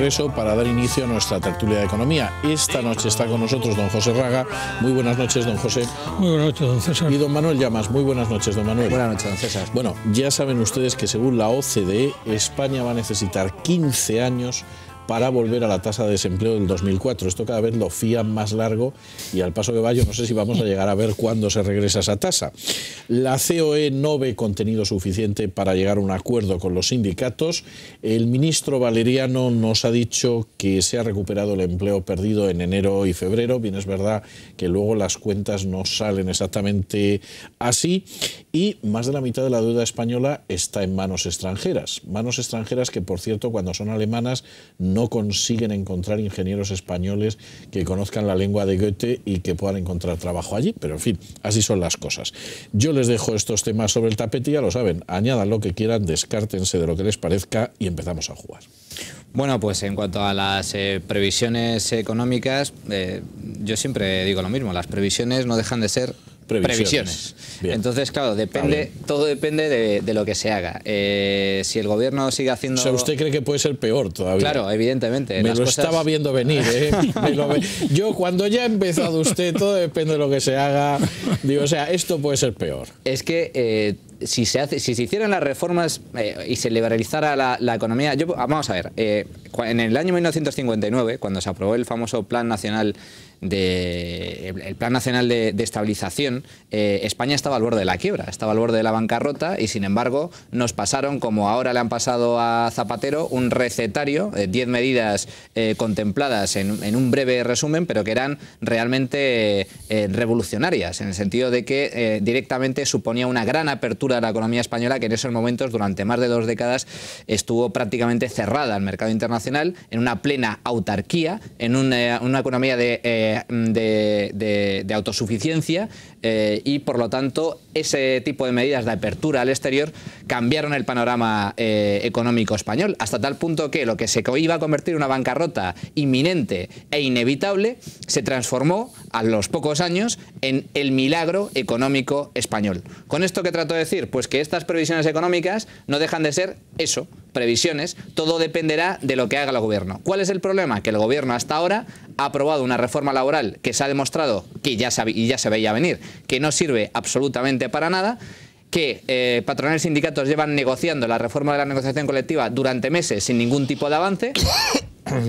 regreso para dar inicio a nuestra tertulia de economía. Esta noche está con nosotros don José Raga. Muy buenas noches, don José. Muy buenas noches, don César. Y don Manuel Llamas. Muy buenas noches, don Manuel. Buenas noches, don César. Bueno, ya saben ustedes que según la OCDE, España va a necesitar 15 años para volver a la tasa de desempleo del 2004. Esto cada vez lo fían más largo y al paso que va yo no sé si vamos a llegar a ver cuándo se regresa esa tasa. La COE no ve contenido suficiente para llegar a un acuerdo con los sindicatos. El ministro Valeriano nos ha dicho que se ha recuperado el empleo perdido en enero y febrero. Bien, es verdad que luego las cuentas no salen exactamente así y más de la mitad de la deuda española está en manos extranjeras. Manos extranjeras que, por cierto, cuando son alemanas no consiguen encontrar ingenieros españoles que conozcan la lengua de Goethe y que puedan encontrar trabajo allí, pero en fin, así son las cosas. Yo les dejo estos temas sobre el tapete, ya lo saben, añadan lo que quieran, descártense de lo que les parezca y empezamos a jugar. Bueno, pues en cuanto a las previsiones económicas, yo siempre digo lo mismo, las previsiones no dejan de ser previsiones. Entonces, claro, todo depende de lo que se haga. Si el gobierno sigue haciendo... O sea, ¿usted cree que puede ser peor todavía? Claro, evidentemente. Me lo estaba viendo venir, ¿eh? Yo, cuando ya ha empezado usted, todo depende de lo que se haga. Digo, o sea, esto puede ser peor. Es que si se hicieran las reformas y se liberalizara la economía... vamos a ver, en el año 1959, cuando se aprobó el famoso Plan Nacional de Estabilización, España estaba al borde de la quiebra, estaba al borde de la bancarrota y sin embargo nos pasaron, como ahora le han pasado a Zapatero, un recetario, 10 medidas contempladas en un breve resumen, pero que eran realmente revolucionarias, en el sentido de que directamente suponía una gran apertura de la economía española, que en esos momentos, durante más de 2 décadas, estuvo prácticamente cerrada al mercado internacional, en una plena autarquía, en una economía de autosuficiencia y por lo tanto ese tipo de medidas de apertura al exterior cambiaron el panorama económico español, hasta tal punto que lo que se iba a convertir en una bancarrota inminente e inevitable se transformó a los pocos años en el milagro económico español. ¿Con esto qué trato de decir? Pues que estas previsiones económicas no dejan de ser eso, previsiones. Todo dependerá de lo que haga el gobierno. ¿Cuál es el problema? Que el gobierno hasta ahora ha aprobado una reforma laboral que se ha demostrado que ya se veía venir, que no sirve absolutamente para nada, que patronales y sindicatos llevan negociando la reforma de la negociación colectiva durante meses sin ningún tipo de avance,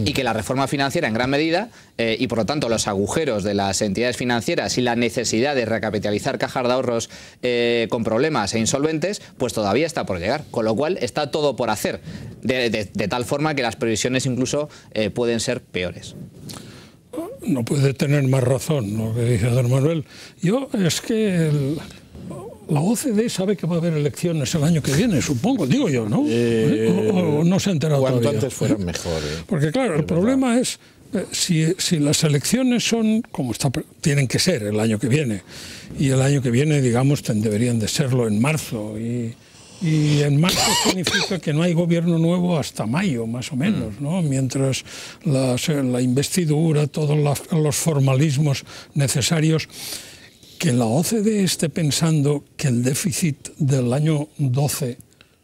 y que la reforma financiera en gran medida y por lo tanto los agujeros de las entidades financieras y la necesidad de recapitalizar cajas de ahorros con problemas e insolventes pues todavía está por llegar, con lo cual está todo por hacer, de tal forma que las previsiones incluso pueden ser peores. No puede tener más razón lo que dice don Manuel. Es que la OCDE sabe que va a haber elecciones el año que viene, supongo, digo yo, ¿no? O no se ha enterado cuanto todavía. Antes fueran mejor. Porque claro, el problema es si las elecciones son como tienen que ser el año que viene, y el año que viene, digamos, deberían de serlo en marzo, y en marzo significa que no hay gobierno nuevo hasta mayo, más o menos, ¿no? Mientras la investidura, todos los formalismos necesarios. Que la OCDE esté pensando que el déficit del año 12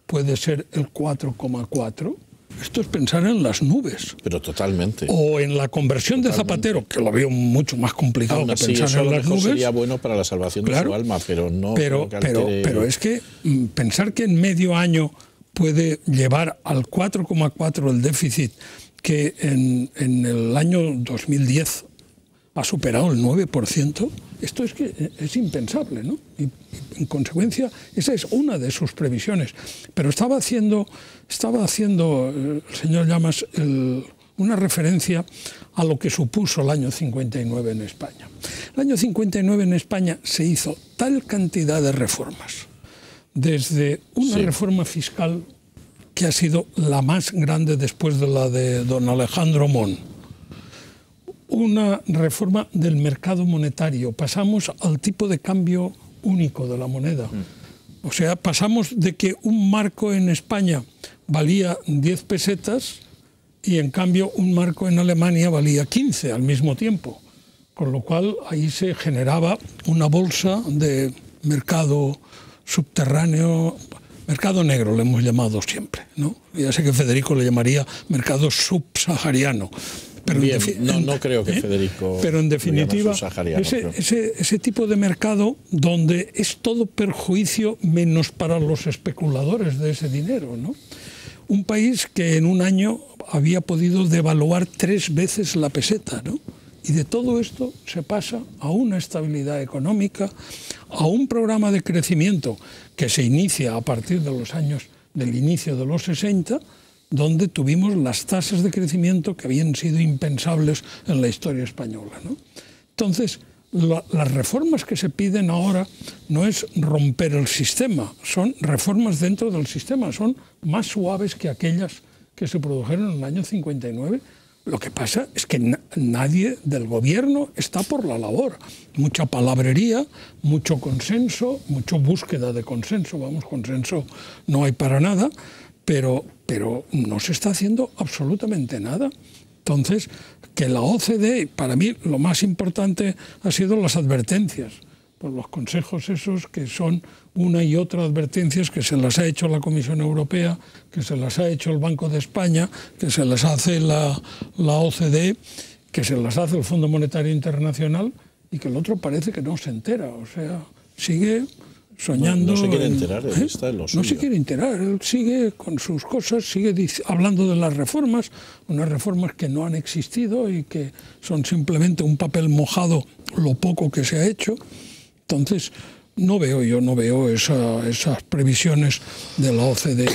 puede ser el 4,4, esto es pensar en las nubes. Pero totalmente. O en la conversión de Zapatero, que lo veo mucho más complicado que pensar en las nubes. Sería bueno para la salvación de su alma, pero no. Pero es que pensar que en medio año puede llevar al 4,4 el déficit, que en el año 2010 ha superado el 9%, esto es que es impensable, ¿no? Y en consecuencia, esa es una de sus previsiones. Pero estaba haciendo el señor Llamas una referencia a lo que supuso el año 59 en España. El año 59 en España se hizo tal cantidad de reformas, desde una reforma fiscal que ha sido la más grande después de la de don Alejandro Mon, una reforma del mercado monetario, pasamos al tipo de cambio único de la moneda. O sea, pasamos de que un marco en España valía 10 pesetas y en cambio un marco en Alemania valía 15 al mismo tiempo. Con lo cual ahí se generaba una bolsa de mercado subterráneo mercado negro le hemos llamado siempre, ¿no? Ya sé que Federico le llamaría mercado subsahariano. Pero bien, no creo que Federico... Pero en definitiva, ese tipo de mercado donde es todo perjuicio menos para los especuladores de ese dinero, ¿no? Un país que en un año había podido devaluar 3 veces la peseta, ¿no? Y de todo esto se pasa a una estabilidad económica, a un programa de crecimiento que se inicia a partir de los años del inicio de los 60, donde tuvimos las tasas de crecimiento que habían sido impensables en la historia española, ¿no? Entonces, las reformas que se piden ahora no es romper el sistema, son reformas dentro del sistema, son más suaves que aquellas que se produjeron en el año 59. Lo que pasa es que nadie del gobierno está por la labor. Mucha palabrería, mucho consenso, mucha búsqueda de consenso. Vamos, consenso no hay para nada, pero no se está haciendo absolutamente nada. Entonces, que la OCDE, para mí lo más importante ha sido las advertencias, por los consejos esos que son una y otra advertencias que se las ha hecho la Comisión Europea, que se las ha hecho el Banco de España, que se las hace la OCDE, que se las hace el Fondo Monetario Internacional, y que el otro parece que no se entera, o sea, sigue soñando. No se quiere enterar, él está en lo suyo. No se quiere enterar, él sigue con sus cosas, sigue hablando de las reformas, unas reformas que no han existido y que son simplemente un papel mojado lo poco que se ha hecho. Entonces, no veo esas previsiones de la OCDE,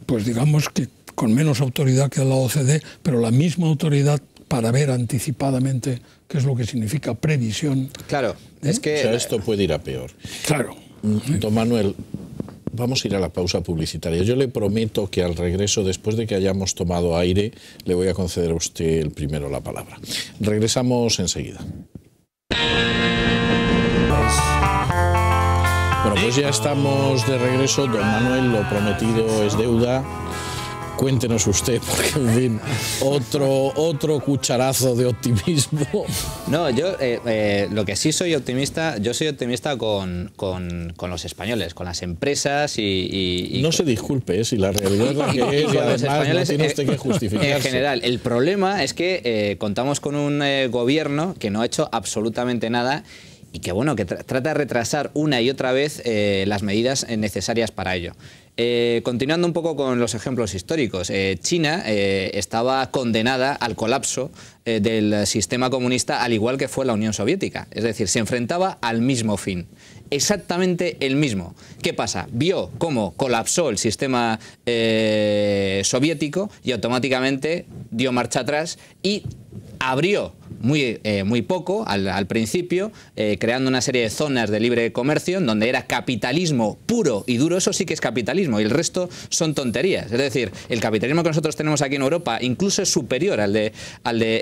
pues digamos que con menos autoridad que la OCDE, pero la misma autoridad para ver anticipadamente qué es lo que significa previsión. Claro, es que... O sea, esto puede ir a peor. Claro. Don Manuel, vamos a ir a la pausa publicitaria. Yo le prometo que al regreso, después de que hayamos tomado aire, le voy a conceder a usted el primero la palabra. Regresamos enseguida. Bueno, pues ya estamos de regreso. Don Manuel, lo prometido es deuda. Cuéntenos usted, porque en fin, otro cucharazo de optimismo. No, yo lo que sí soy optimista, yo soy optimista con los españoles, con las empresas y no se disculpe, si la realidad es la que es, y además no tiene usted que justificarse. En general, el problema es que contamos con un gobierno que no ha hecho absolutamente nada y que, bueno, que trata de retrasar una y otra vez las medidas necesarias para ello. Continuando un poco con los ejemplos históricos, China estaba condenada al colapso del sistema comunista, al igual que fue la Unión Soviética. Es decir, se enfrentaba al mismo fin, exactamente el mismo. ¿Qué pasa? Vio cómo colapsó el sistema soviético y automáticamente dio marcha atrás y abrió muy poco al principio, creando una serie de zonas de libre comercio en donde era capitalismo puro y duro. Eso sí que es capitalismo, y el resto son tonterías. Es decir, el capitalismo que nosotros tenemos aquí en Europa incluso es superior al de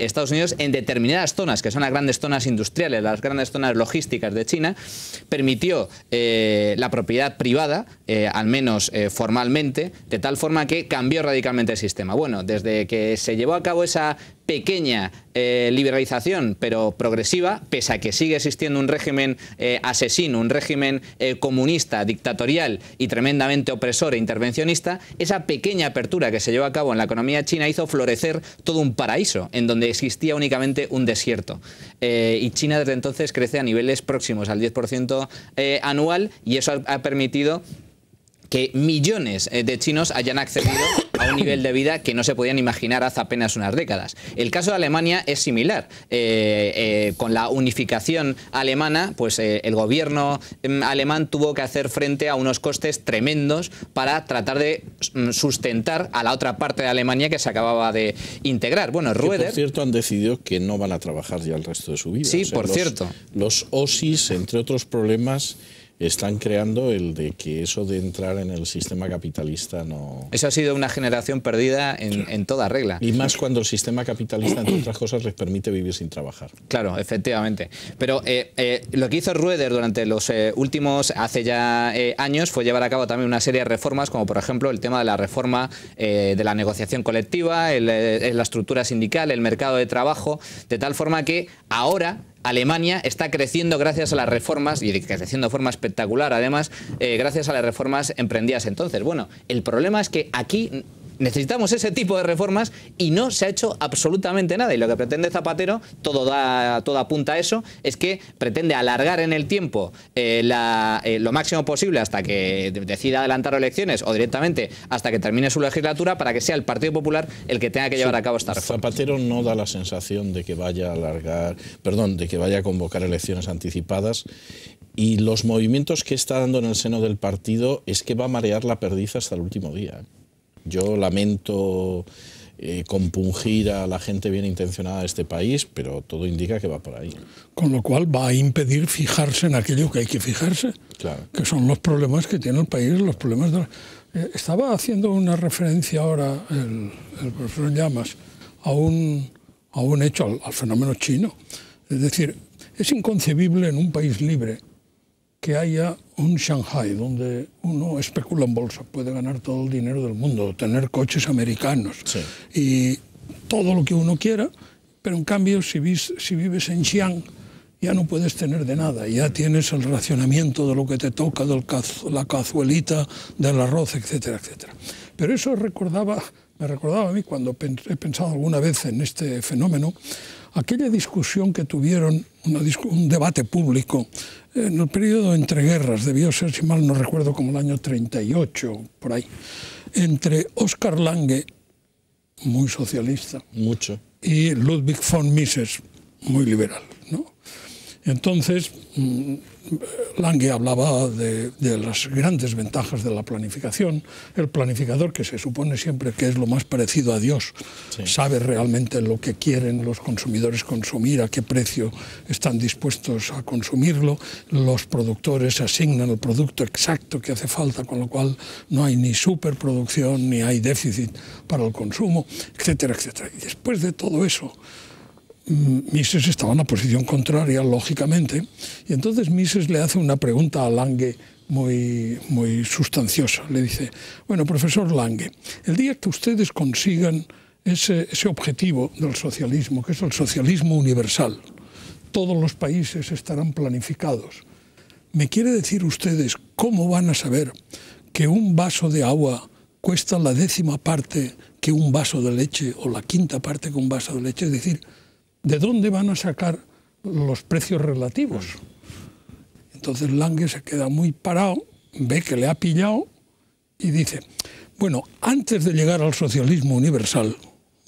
Estados Unidos en determinadas zonas, que son las grandes zonas industriales, las grandes zonas logísticas de China. Permitió la propiedad privada, al menos formalmente, de tal forma que cambió radicalmente el sistema. Bueno, desde que se llevó a cabo esa pequeña liberalización, pero progresiva, pese a que sigue existiendo un régimen asesino, un régimen comunista, dictatorial y tremendamente opresor e intervencionista, esa pequeña apertura que se llevó a cabo en la economía china hizo florecer todo un paraíso, en donde existía únicamente un desierto. Y China desde entonces crece a niveles próximos al 10% anual, y eso ha permitido que millones de chinos hayan accedido a un nivel de vida que no se podían imaginar hace apenas unas décadas. El caso de Alemania es similar. Con la unificación alemana, pues el gobierno alemán tuvo que hacer frente a unos costes tremendos para tratar de sustentar a la otra parte de Alemania que se acababa de integrar. Bueno, Röder... Por cierto, han decidido que no van a trabajar ya el resto de su vida. Sí, o sea, por cierto. Los OSIs, entre otros problemas, están creando el de que eso de entrar en el sistema capitalista no... Eso ha sido una generación perdida en toda regla. Y más cuando el sistema capitalista, entre otras cosas, les permite vivir sin trabajar. Claro, efectivamente. Pero lo que hizo Röder durante los últimos, hace ya años, fue llevar a cabo también una serie de reformas, como por ejemplo el tema de la reforma de la negociación colectiva, la estructura sindical, el mercado de trabajo, de tal forma que ahora Alemania está creciendo gracias a las reformas, y creciendo de forma espectacular además, gracias a las reformas emprendidas entonces. Bueno, el problema es que aquí necesitamos ese tipo de reformas y no se ha hecho absolutamente nada. Y lo que pretende Zapatero, todo apunta a eso, es que pretende alargar en el tiempo lo máximo posible hasta que decida adelantar elecciones o directamente hasta que termine su legislatura para que sea el Partido Popular el que tenga que llevar a cabo esta reforma. Zapatero no da la sensación de que vaya a de que vaya a convocar elecciones anticipadas. Y los movimientos que está dando en el seno del partido es que va a marear la perdiz hasta el último día. Yo lamento compungir a la gente bien intencionada de este país, pero todo indica que va por ahí. Con lo cual va a impedir fijarse en aquello que hay que fijarse, claro, que son los problemas que tiene el país, los problemas de... Estaba haciendo una referencia ahora el profesor Llamas a un hecho, al fenómeno chino. Es decir, es inconcebible en un país libre que haya un Shanghai donde uno especula en bolsa, puede ganar todo el dinero del mundo, tener coches americanos, sí, y todo lo que uno quiera, pero en cambio si vives en Xi'an ya no puedes tener de nada, ya tienes el racionamiento de lo que te toca, la cazuelita del arroz, etcétera, etcétera. Pero eso me recordaba a mí cuando he pensado alguna vez en este fenómeno, aquella discusión que tuvieron, un debate público en el periodo entre guerras, debió ser, si mal no recuerdo, como el año 38, por ahí, entre Oskar Lange, muy socialista, mucho, y Ludwig von Mises, muy liberal, ¿no? Entonces, Lange hablaba de las grandes ventajas de la planificación. El planificador, que se supone siempre que es lo más parecido a Dios, sí, sabe realmente lo que quieren los consumidores consumir, a qué precio están dispuestos a consumirlo. Los productores asignan el producto exacto que hace falta, con lo cual no hay ni superproducción, ni hay déficit para el consumo, etcétera, etcétera. Y después de todo eso, Mises estaba en la posición contraria, lógicamente, y entonces Mises le hace una pregunta a Lange muy sustanciosa. Le dice, bueno, profesor Lange, el día que ustedes consigan ese objetivo del socialismo, que es el socialismo universal, todos los países estarán planificados. ¿Me quiere decir ustedes cómo van a saber que un vaso de agua cuesta la 10ª parte que un vaso de leche o la 5ª parte que un vaso de leche? Es decir, ¿de dónde van a sacar los precios relativos? Entonces Lange se queda muy parado, ve que le ha pillado y dice, bueno, antes de llegar al socialismo universal,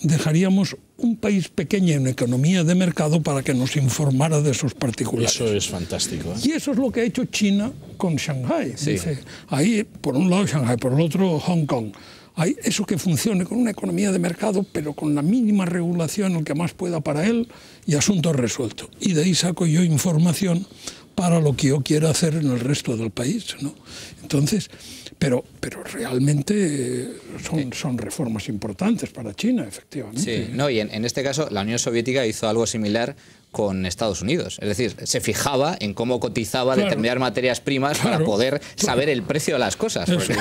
dejaríamos un país pequeño en economía de mercado para que nos informara de sus particulares. Eso es fantástico, ¿eh? Y eso es lo que ha hecho China con Shanghai. Sí. Dice, ahí, por un lado Shanghai, por el otro Hong Kong. Hay eso que funcione con una economía de mercado, pero con la mínima regulación, el que más pueda para él, y asunto resuelto. Y de ahí saco yo información para lo que yo quiera hacer en el resto del país, ¿no? Entonces, pero realmente son reformas importantes para China, efectivamente. Sí, no, y en este caso la Unión Soviética hizo algo similar con Estados Unidos. Es decir, se fijaba en cómo cotizaba determinadas materias primas para poder saber el precio de las cosas. Porque,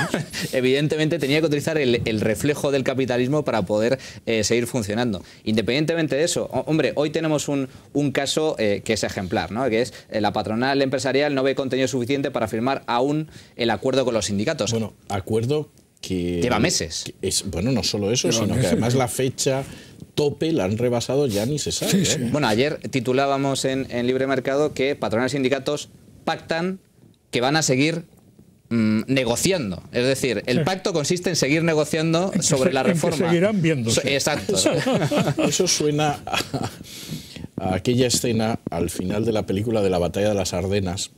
evidentemente tenía que utilizar el reflejo del capitalismo para poder seguir funcionando. Independientemente de eso, hombre, hoy tenemos un caso que es ejemplar, ¿no? Que es la patronal empresarial no ve contenido suficiente para firmar aún el acuerdo con los sindicatos. Bueno, acuerdo que lleva meses. Bueno, no solo eso, sino que además la fecha tope la han rebasado, ya ni se sabe. Sí, sí. Bueno, ayer titulábamos en Libre Mercado que patronales y sindicatos pactan que van a seguir negociando. Es decir, el pacto consiste en seguir negociando sobre la reforma. Que seguirán viéndose. Exacto. Eso suena a aquella escena al final de la película de la Batalla de las Ardenas,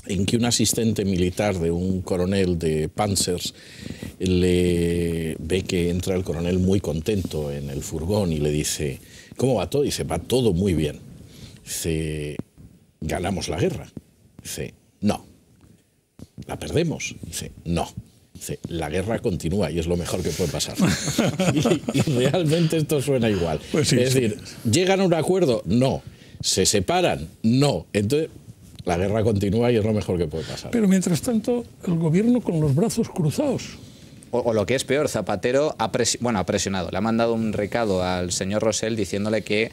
en que un asistente militar de un coronel de Panzers le ve que entra el coronel muy contento en el furgón y le dice, ¿cómo va todo? Dice, va todo muy bien. Dice, ¿ganamos la guerra? Dice, no. ¿La perdemos? Dice, no. Dice, la guerra continúa y es lo mejor que puede pasar. y realmente esto suena igual. Pues sí, es decir, ¿llegan a un acuerdo? No. ¿Se separan? No. Entonces, la guerra continúa y es lo mejor que puede pasar. Pero mientras tanto, el gobierno con los brazos cruzados. O lo que es peor, Zapatero ha presionado. Le ha mandado un recado al señor Rosell diciéndole que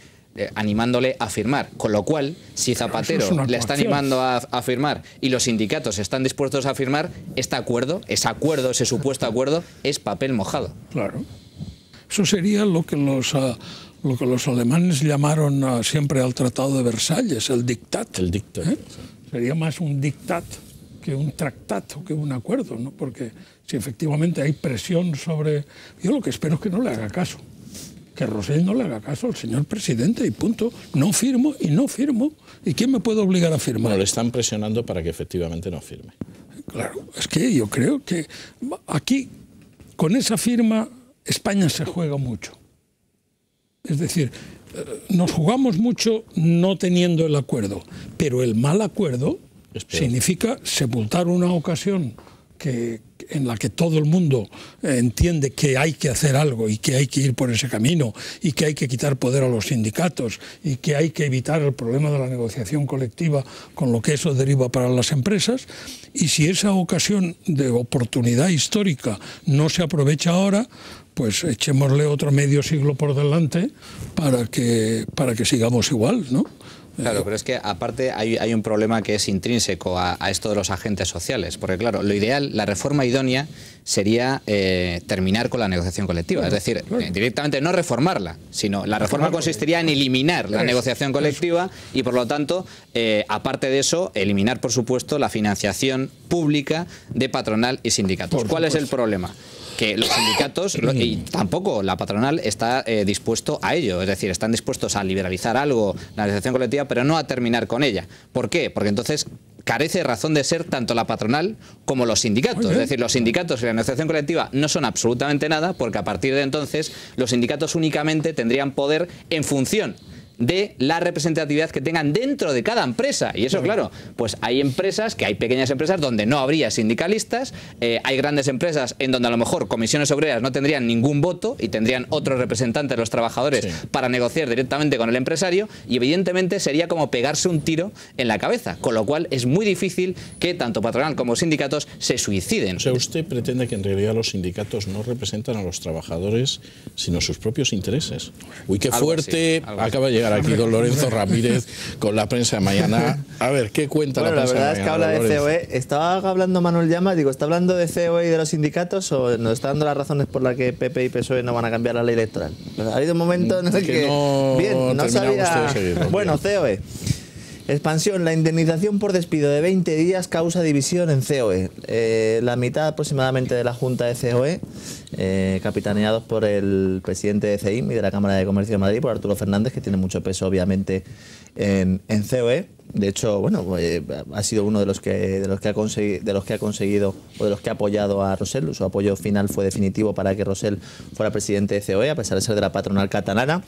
animándole a firmar. Con lo cual, si Zapatero le está animando a firmar y los sindicatos están dispuestos a firmar, ese supuesto acuerdo, es papel mojado. Claro. Eso sería lo que los alemanes llamaron siempre al Tratado de Versalles, el diktat. El diktat. Sería más un diktat que un tractato, que un acuerdo, ¿no? Porque si efectivamente hay presión sobre... Yo lo que espero es que no le haga caso. Que Rosell no le haga caso al señor presidente y punto. No firmo y no firmo. ¿Y quién me puede obligar a firmar? Bueno, le están presionando para que efectivamente no firme. Claro, es que yo creo que aquí, con esa firma, España se juega mucho. Es decir, nos jugamos mucho no teniendo el acuerdo, pero el mal acuerdo significa sepultar una ocasión en la que todo el mundo entiende que hay que hacer algo y que hay que ir por ese camino y que hay que quitar poder a los sindicatos y que hay que evitar el problema de la negociación colectiva con lo que eso deriva para las empresas. Y si esa ocasión de oportunidad histórica no se aprovecha ahora, pues echémosle otro medio siglo por delante para que sigamos igual, ¿no? Claro, pero es que aparte hay un problema que es intrínseco a esto de los agentes sociales, porque claro, lo ideal, la reforma idónea sería terminar con la negociación colectiva, es decir, directamente no reformarla, sino la reforma consistiría en eliminar la negociación colectiva y por lo tanto, aparte de eso, eliminar por supuesto la financiación pública de patronal y sindicatos. ¿Cuál es el problema? Que los sindicatos y tampoco la patronal está dispuesto a ello, es decir, están dispuestos a liberalizar algo la negociación colectiva, pero no a terminar con ella. ¿Por qué? Porque entonces carece de razón de ser tanto la patronal como los sindicatos. Es decir, los sindicatos y la negociación colectiva no son absolutamente nada, porque a partir de entonces los sindicatos únicamente tendrían poder en función de la representatividad que tengan dentro de cada empresa. Y eso, claro, pues hay empresas, que hay pequeñas empresas donde no habría sindicalistas, hay grandes empresas en donde a lo mejor comisiones obreras no tendrían ningún voto y tendrían otros representantes de los trabajadores para negociar directamente con el empresario, y evidentemente sería como pegarse un tiro en la cabeza, con lo cual es muy difícil que tanto patronal como sindicatos se suiciden. O sea, usted pretende que en realidad los sindicatos no representan a los trabajadores, sino sus propios intereses. Uy, qué fuerte, acaba de llegar aquí don Lorenzo Ramírez con la prensa de mañana. A ver, ¿qué cuenta la prensa de mañana? La verdad es que habla de COE. Estaba hablando Manuel Llamas, digo, ¿está hablando de COE y de los sindicatos o nos está dando las razones por las que PP y PSOE no van a cambiar la ley electoral? Pues ha habido un momento en el que no sabía... Bueno, COE. Expansión, la indemnización por despido de 20 días causa división en COE. La mitad aproximadamente de la Junta de COE, capitaneados por el presidente de CEIM y de la Cámara de Comercio de Madrid, por Arturo Fernández, que tiene mucho peso obviamente en COE. De hecho, bueno, ha sido uno de los que ha conseguido o de los que ha apoyado a Rosell. Su apoyo final fue definitivo para que Rosell fuera presidente de COE, a pesar de ser de la patronal catalana.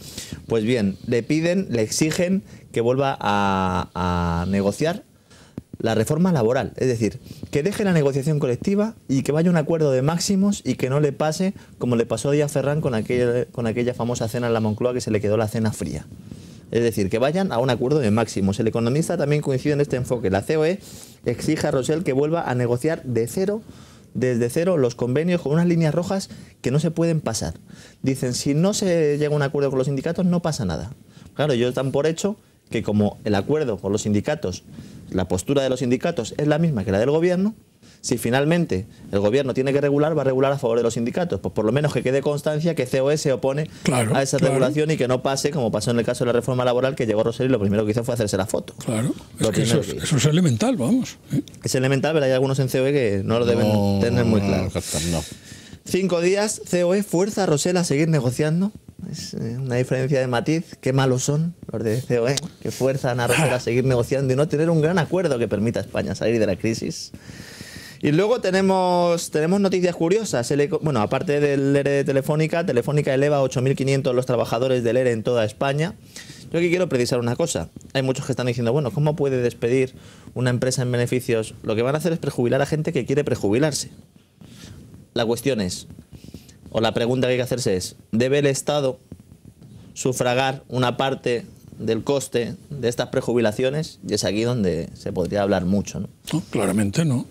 Pues bien, le exigen que vuelva a negociar la reforma laboral, es decir, que deje la negociación colectiva y que vaya a un acuerdo de máximos y que no le pase como le pasó a Díaz Ferrán con aquella famosa cena en la Moncloa, que se le quedó la cena fría. Es decir, que vayan a un acuerdo de máximos. El Economista también coincide en este enfoque. La COE exige a Rosell que vuelva a negociar desde cero los convenios con unas líneas rojas que no se pueden pasar. Dicen, si no se llega a un acuerdo con los sindicatos no pasa nada. Claro, ellos dan por hecho que como el acuerdo con los sindicatos, la postura de los sindicatos es la misma que la del gobierno, si finalmente el gobierno tiene que regular, va a regular a favor de los sindicatos. Pues por lo menos que quede constancia que COE se opone a esa regulación y que no pase, como pasó en el caso de la reforma laboral, que llegó Rosell y lo primero que hizo fue hacerse la foto. Claro, es que eso es elemental, vamos. Es elemental, pero hay algunos en COE que no lo deben tener muy claro. 5 días, COE fuerza a Rosell a seguir negociando. Es una diferencia de matiz. Qué malos son los de COE, que fuerzan a Rosell a seguir negociando y no tener un gran acuerdo que permita a España salir de la crisis. Y luego tenemos noticias curiosas. Bueno, aparte del ERE de Telefónica, Telefónica eleva a 8.500 los trabajadores del ERE en toda España. Yo aquí quiero precisar una cosa. Hay muchos que están diciendo, bueno, ¿cómo puede despedir una empresa en beneficios? Lo que van a hacer es prejubilar a gente que quiere prejubilarse. La cuestión es, o la pregunta que hay que hacerse es, ¿debe el Estado sufragar una parte del coste de estas prejubilaciones? Y es aquí donde se podría hablar mucho, ¿no? No, claramente no.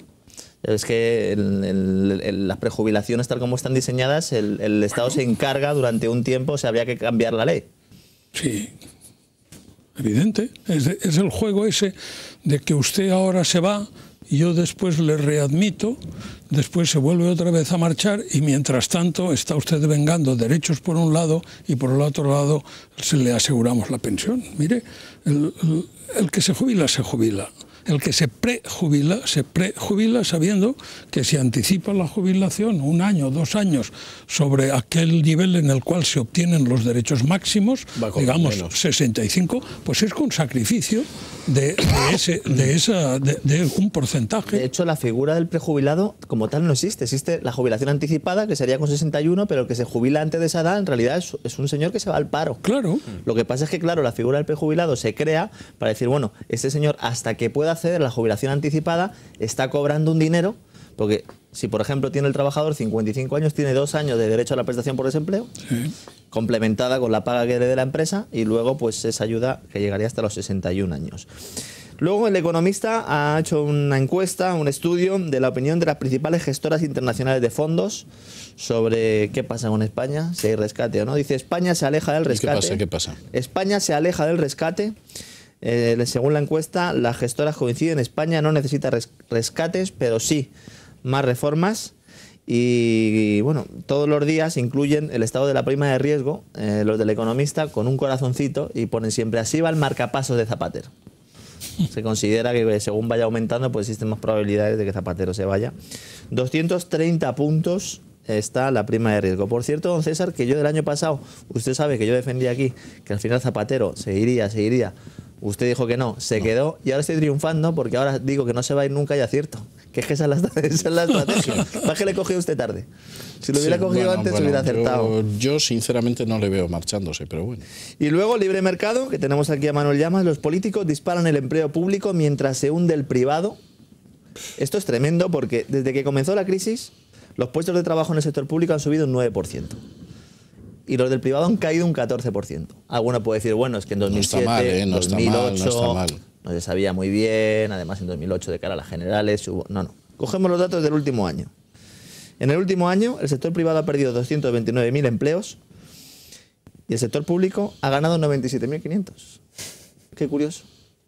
Es que las prejubilaciones tal como están diseñadas, el Estado se encarga durante un tiempo, o sea, habría que cambiar la ley. Sí. evidente. Es el juego ese de que usted ahora se va y yo después le readmito, después se vuelve otra vez a marchar y mientras tanto está usted devengando derechos por un lado y por el otro lado se le aseguramos la pensión. Mire, el que se jubila, se jubila. El que se prejubila sabiendo que si anticipa la jubilación 1 año, 2 años sobre aquel nivel en el cual se obtienen los derechos máximos, digamos menos. 65, pues es con sacrificio de un porcentaje. De hecho, la figura del prejubilado como tal no existe. Existe la jubilación anticipada, que sería con 61, pero el que se jubila antes de esa edad en realidad es un señor que se va al paro. Claro. Lo que pasa es que, claro, la figura del prejubilado se crea para decir, bueno, este señor hasta que pueda acceder a la jubilación anticipada está cobrando un dinero, porque si por ejemplo tiene el trabajador 55 años, tiene 2 años de derecho a la prestación por desempleo, sí, complementada con la paga que le dé la empresa, y luego pues esa ayuda que llegaría hasta los 61 años. Luego el Economista ha hecho una encuesta, un estudio de la opinión de las principales gestoras internacionales de fondos sobre qué pasa con España, si hay rescate o no. Dice, España se aleja del rescate. ¿Qué pasa? España se aleja del rescate. Según la encuesta, las gestoras coinciden, España no necesita rescates, pero sí más reformas. Y bueno, todos los días incluyen el estado de la prima de riesgo, los del Economista, con un corazoncito, y ponen siempre, así va el marcapasos de Zapatero. Se considera que según vaya aumentando, pues existen más probabilidades de que Zapatero se vaya. 230 puntos está la prima de riesgo. Por cierto, don César, que yo del año pasado, usted sabe que yo defendí aquí que al final Zapatero se iría. Usted dijo que no, se quedó, y ahora estoy triunfando porque ahora digo que no se va a ir nunca y acierto. Que es que esa es la estrategia. ¿Para qué le cogió usted tarde? Si lo hubiera cogido antes, se hubiera acertado. Yo sinceramente no le veo marchándose, pero bueno. Y luego, libre mercado, que tenemos aquí a Manuel Llamas. Los políticos disparan el empleo público mientras se hunde el privado. Esto es tremendo porque desde que comenzó la crisis, los puestos de trabajo en el sector público han subido un 9%. Y los del privado han caído un 14%. Alguno puede decir, bueno, es que en 2007, no 2008, está mal. No se sabía muy bien, además en 2008 de cara a las generales hubo... No. Cogemos los datos del último año. En el último año, el sector privado ha perdido 229.000 empleos y el sector público ha ganado 97.500. Qué curioso.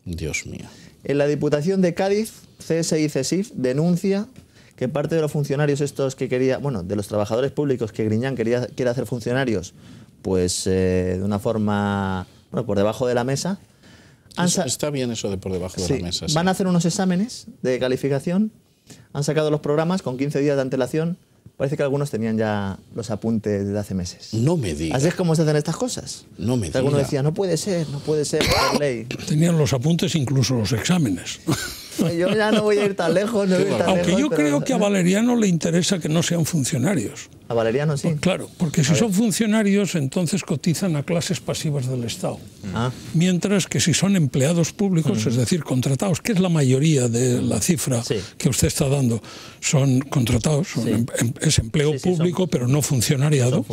Dios mío. En la Diputación de Cádiz, CSI y CESIF denuncia que parte de los funcionarios estos que quería, bueno, de los trabajadores públicos que Griñán quiere hacer funcionarios, pues de una forma, bueno, por debajo de la mesa. Está bien eso de por debajo de la mesa. Sí. Van a hacer unos exámenes de calificación, han sacado los programas con 15 días de antelación. Parece que algunos tenían ya los apuntes desde hace meses. No me digas. ¿Así es como se hacen estas cosas? No me digas. Alguno decía, no puede ser por ley. Tenían los apuntes, incluso los exámenes. Yo ya no voy a ir tan lejos. Aunque yo creo que a Valeriano le interesa que no sean funcionarios. A Valeriano sí. Pues claro, porque si son funcionarios, entonces cotizan a clases pasivas del Estado. Mientras que si son empleados públicos, es decir, contratados, que es la mayoría de la cifra que usted está dando, son contratados, es empleo público, pero no funcionariado.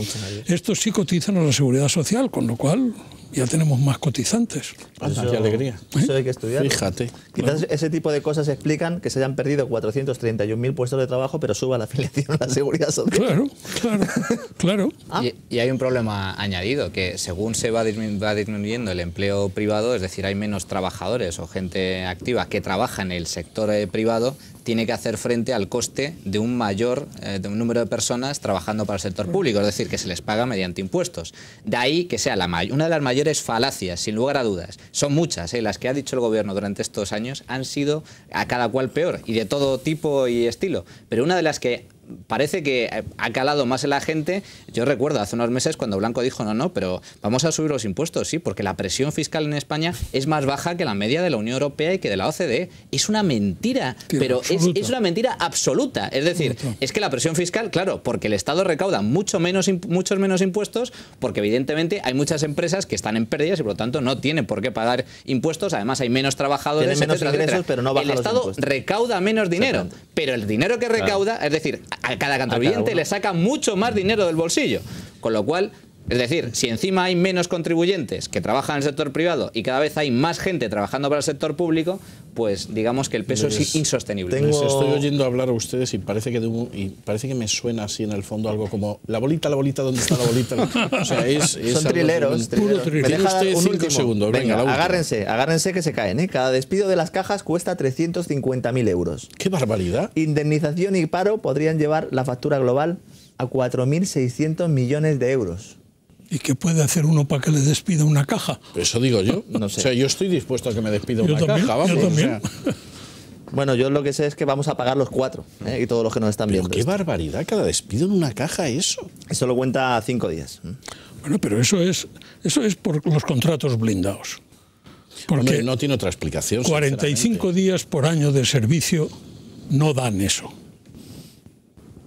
Estos sí cotizan a la Seguridad Social, con lo cual ya tenemos más cotizantes. Qué alegría. Eso hay que estudiar. Fíjate. Quizás ese tipo de cosas explican que se hayan perdido 431.000 puestos de trabajo, pero suba la afiliación a la Seguridad Social. Claro. Y hay un problema añadido, que según se va disminuyendo el empleo privado, es decir, hay menos trabajadores o gente activa que trabaja en el sector privado, tiene que hacer frente al coste de un número de personas trabajando para el sector público, es decir, que se les paga mediante impuestos. De ahí que sea una de las mayores falacias, sin lugar a dudas. Son muchas, las que ha dicho el gobierno durante estos años han sido a cada cual peor, y de todo tipo y estilo. Pero una de las que parece que ha calado más en la gente. Yo recuerdo hace unos meses cuando Blanco dijo no, pero vamos a subir los impuestos, sí, porque la presión fiscal en España es más baja que la media de la Unión Europea y que de la OCDE. Es una mentira, pero es una mentira absoluta. Es decir, es que la presión fiscal, claro, porque el Estado recauda muchos menos impuestos, porque evidentemente hay muchas empresas que están en pérdidas y por lo tanto no tienen por qué pagar impuestos. Además hay menos trabajadores, tienen menos ingresos, pero no bajan el Estado los recauda menos dinero, pero el dinero que recauda, es decir, a cada contribuyente le saca mucho más dinero del bolsillo. Con lo cual, Es decir, si encima hay menos contribuyentes que trabajan en el sector privado y cada vez hay más gente trabajando para el sector público, pues digamos que el peso es insostenible. Les estoy oyendo hablar a ustedes y parece que me suena así en el fondo algo como la bolita, ¿dónde está la bolita? O sea, son trileros. Puro trilero. Me deja usted un 5 último. segundos. Venga, agárrense que se caen. Cada despido de las cajas cuesta 350.000 euros. ¡Qué barbaridad! Indemnización y paro podrían llevar la factura global a 4.600 millones de euros. ¿Y qué puede hacer uno para que le despida una caja? Eso digo yo. No sé. O sea, yo estoy dispuesto a que me despida una caja. Vamos, yo también. O sea, bueno, yo lo que sé es que vamos a pagar los 4, y todos los que nos están viendo. Qué barbaridad, cada despido en una caja, eso. Eso lo cuenta 5 días. Bueno, pero eso es por los contratos blindados. Porque Hombre, no tiene otra explicación. 45 días por año de servicio no dan eso.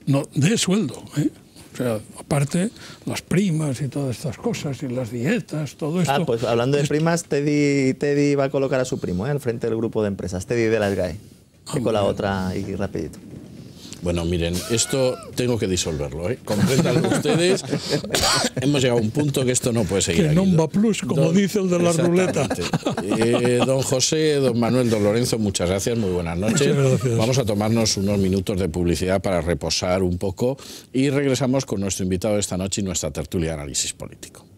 No, de sueldo, ¿eh? O sea, aparte, las primas y todas estas cosas, y las dietas, todo esto. Pues hablando de primas, Teddy va a colocar a su primo al frente del grupo de empresas, Teddy de la SGAE. Con la otra y rapidito. Bueno, miren, esto tengo que disolverlo, ¿eh? Compréndanlo ustedes. Hemos llegado a un punto que esto no puede seguir. Que non va plus, como dice el de la ruleta. Don José, don Manuel, don Lorenzo, muchas gracias, muy buenas noches. Vamos a tomarnos unos minutos de publicidad para reposar un poco y regresamos con nuestro invitado de esta noche y nuestra tertulia de análisis político.